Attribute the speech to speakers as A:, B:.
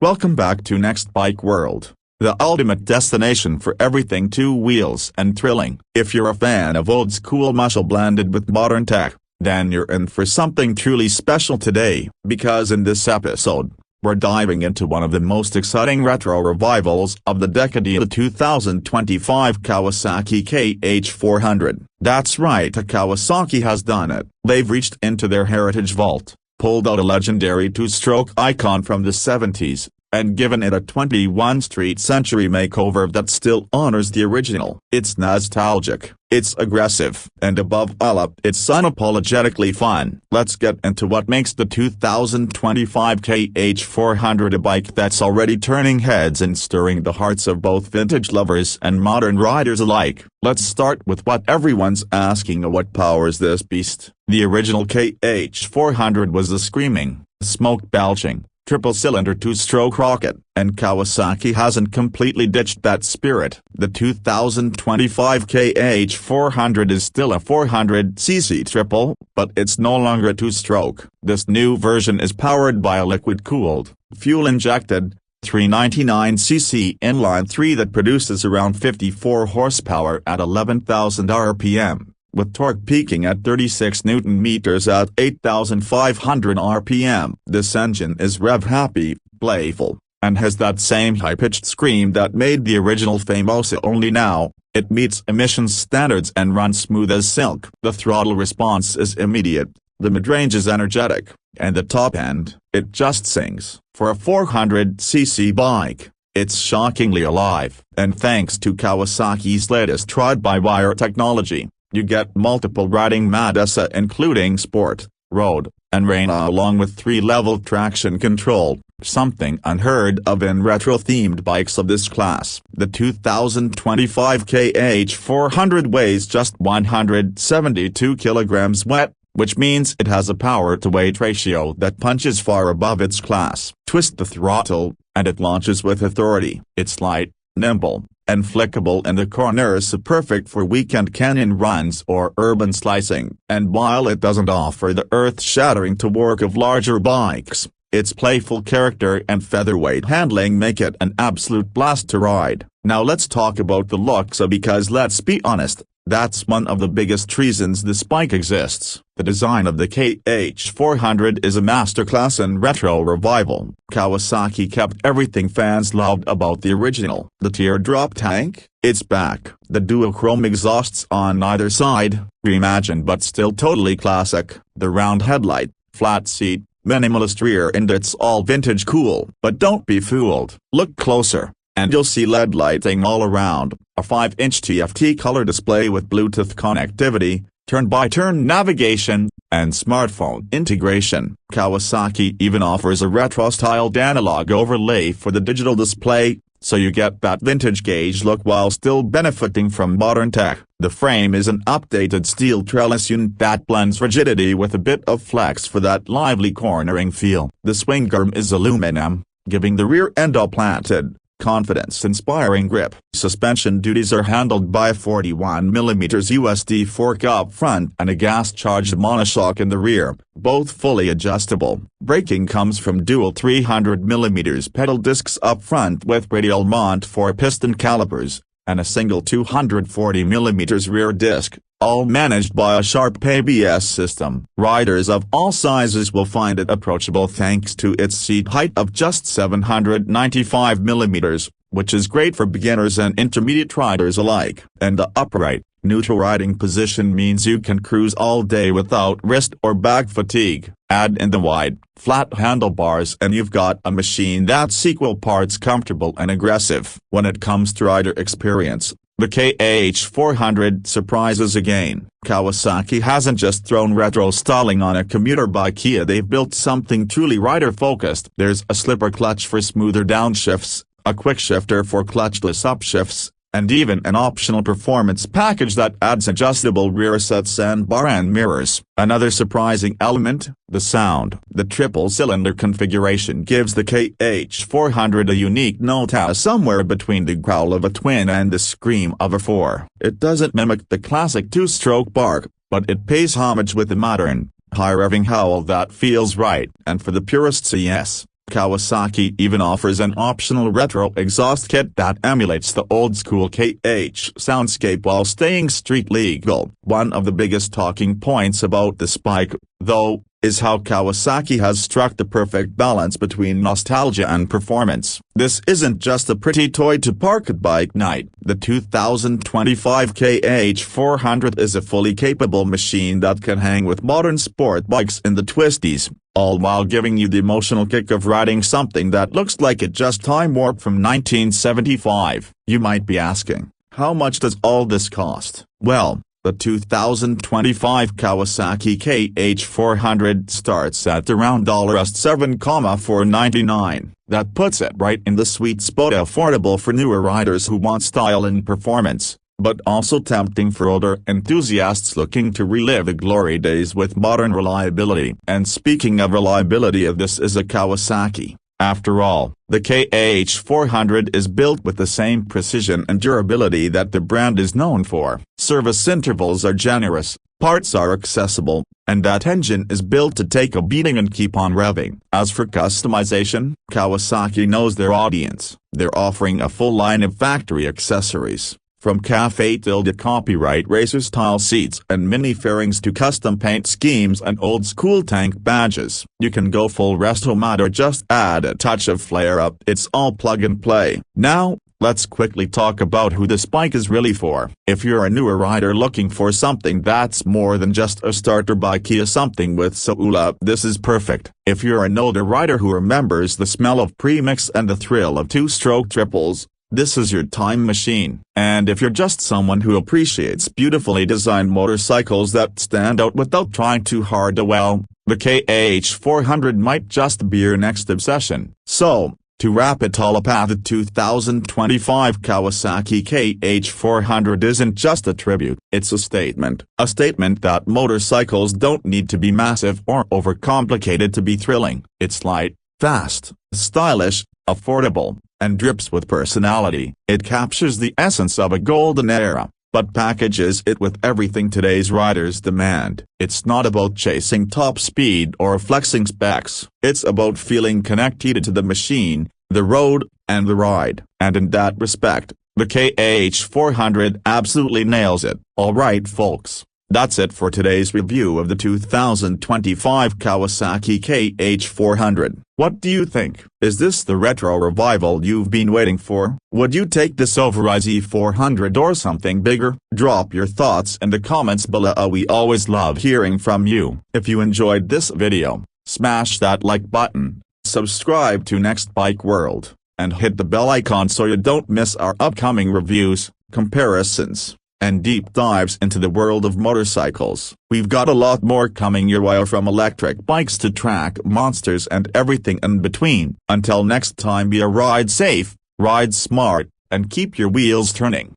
A: Welcome back to Next Bike World, the ultimate destination for everything two wheels and thrilling. If you're a fan of old school muscle blended with modern tech, then you're in for something truly special today, because in this episode, we're diving into one of the most exciting retro revivals of the decade, the 2025 Kawasaki KH400. That's right, Kawasaki has done it. They've reached into their heritage vault, pulled out a legendary two-stroke icon from the 70s, and given it a 21st century makeover that still honors the original. It's nostalgic, it's aggressive, and above all it's unapologetically fun. Let's get into what makes the 2025 KH400 a bike that's already turning heads and stirring the hearts of both vintage lovers and modern riders alike. Let's start with what everyone's asking: what powers this beast? The original KH400 was a screaming, smoke-belching, triple-cylinder two-stroke rocket, and Kawasaki hasn't completely ditched that spirit. The 2025 KH400 is still a 400cc triple, but it's no longer a two-stroke. This new version is powered by a liquid-cooled, fuel-injected, 399cc inline-3 that produces around 54 horsepower at 11,000 RPM. With torque peaking at 36 Nm at 8,500 RPM. This engine is rev-happy, playful, and has that same high-pitched scream that made the original famous. Only now, it meets emissions standards and runs smooth as silk. The throttle response is immediate, the mid-range is energetic, and the top end, it just sings. For a 400cc bike, it's shockingly alive. And thanks to Kawasaki's latest ride-by-wire technology, you get multiple riding modes including sport, road, and rain, along with 3-level traction control, something unheard of in retro-themed bikes of this class. The 2025 KH400 weighs just 172 kilograms wet, which means it has a power-to-weight ratio that punches far above its class. Twist the throttle, and it launches with authority. It's light, nimble, and flickable in the corners, perfect for weekend canyon runs or urban slicing. And while it doesn't offer the earth-shattering torque of larger bikes, its playful character and featherweight handling make it an absolute blast to ride. Now let's talk about the looks, because let's be honest, that's one of the biggest reasons this bike exists. The design of the KH400 is a masterclass in retro revival. Kawasaki kept everything fans loved about the original. The teardrop tank, it's back. The duochrome exhausts on either side, reimagined but still totally classic. The round headlight, flat seat, minimalist rear end, it's all vintage cool. But don't be fooled. Look closer, and you'll see LED lighting all around, a 5-inch TFT color display with Bluetooth connectivity, turn-by-turn navigation, and smartphone integration. Kawasaki even offers a retro-styled analog overlay for the digital display, so you get that vintage gauge look while still benefiting from modern tech. The frame is an updated steel trellis unit that blends rigidity with a bit of flex for that lively cornering feel. The swing arm is aluminum, giving the rear end a planted, confidence-inspiring grip. Suspension duties are handled by a 41mm USD fork up front and a gas-charged monoshock in the rear, both fully adjustable. Braking comes from dual 300mm pedal discs up front with radial mount for piston calipers, and a single 240mm rear disc, all managed by a sharp ABS system. Riders of all sizes will find it approachable thanks to its seat height of just 795mm, which is great for beginners and intermediate riders alike. And the upright, neutral riding position means you can cruise all day without wrist or back fatigue. Add in the wide, flat handlebars and you've got a machine that's equal parts comfortable and aggressive. When it comes to rider experience, the KH400 surprises again. Kawasaki hasn't just thrown retro styling on a commuter bike here, they've built something truly rider-focused. There's a slipper clutch for smoother downshifts, a quickshifter for clutchless upshifts, and even an optional performance package that adds adjustable rear sets and bar and mirrors. Another surprising element, the sound. The triple-cylinder configuration gives the KH400 a unique note, somewhere between the growl of a twin and the scream of a four. It doesn't mimic the classic two-stroke bark, but it pays homage with the modern, high-revving howl that feels right. And for the purists, yes, Kawasaki even offers an optional retro exhaust kit that emulates the old-school KH soundscape while staying street legal. One of the biggest talking points about this bike, though, is how Kawasaki has struck the perfect balance between nostalgia and performance. This isn't just a pretty toy to park at bike night. The 2025 KH400 is a fully capable machine that can hang with modern sport bikes in the twisties, all while giving you the emotional kick of riding something that looks like it just time warped from 1975. You might be asking, how much does all this cost? Well, the 2025 Kawasaki KH400 starts at around $7,499. That puts it right in the sweet spot, affordable for newer riders who want style and performance, but also tempting for older enthusiasts looking to relive the glory days with modern reliability. And speaking of reliability, this is a Kawasaki. After all, the KH400 is built with the same precision and durability that the brand is known for. Service intervals are generous, parts are accessible, and that engine is built to take a beating and keep on revving. As for customization, Kawasaki knows their audience. They're offering a full line of factory accessories, from cafe tilde copyright racer-style seats and mini fairings to custom paint schemes and old-school tank badges. You can go full resto mode or just add a touch of flair up. It's all plug and play. Now, let's quickly talk about who this bike is really for. If you're a newer rider looking for something that's more than just a starter bike, something with soul, this is perfect. If you're an older rider who remembers the smell of premix and the thrill of two-stroke triples, this is your time machine. And if you're just someone who appreciates beautifully designed motorcycles that stand out without trying too hard, well, the KH400 might just be your next obsession. So, to wrap it all up, the 2025 Kawasaki KH400 isn't just a tribute, it's a statement. A statement that motorcycles don't need to be massive or overcomplicated to be thrilling. It's light, fast, stylish, affordable, and drips with personality. It captures the essence of a golden era, but packages it with everything today's riders demand. It's not about chasing top speed or flexing specs. It's about feeling connected to the machine, the road, and the ride. And in that respect, the KH400 absolutely nails it. Alright folks, that's it for today's review of the 2025 Kawasaki KH400. What do you think? Is this the retro revival you've been waiting for? Would you take this over a Z400 or something bigger? Drop your thoughts in the comments below. We always love hearing from you. If you enjoyed this video, smash that like button, subscribe to Next Bike World, and hit the bell icon so you don't miss our upcoming reviews, comparisons, and deep dives into the world of motorcycles. We've got a lot more coming your way, from electric bikes to track monsters and everything in between. Until next time, be a ride safe, ride smart, and keep your wheels turning.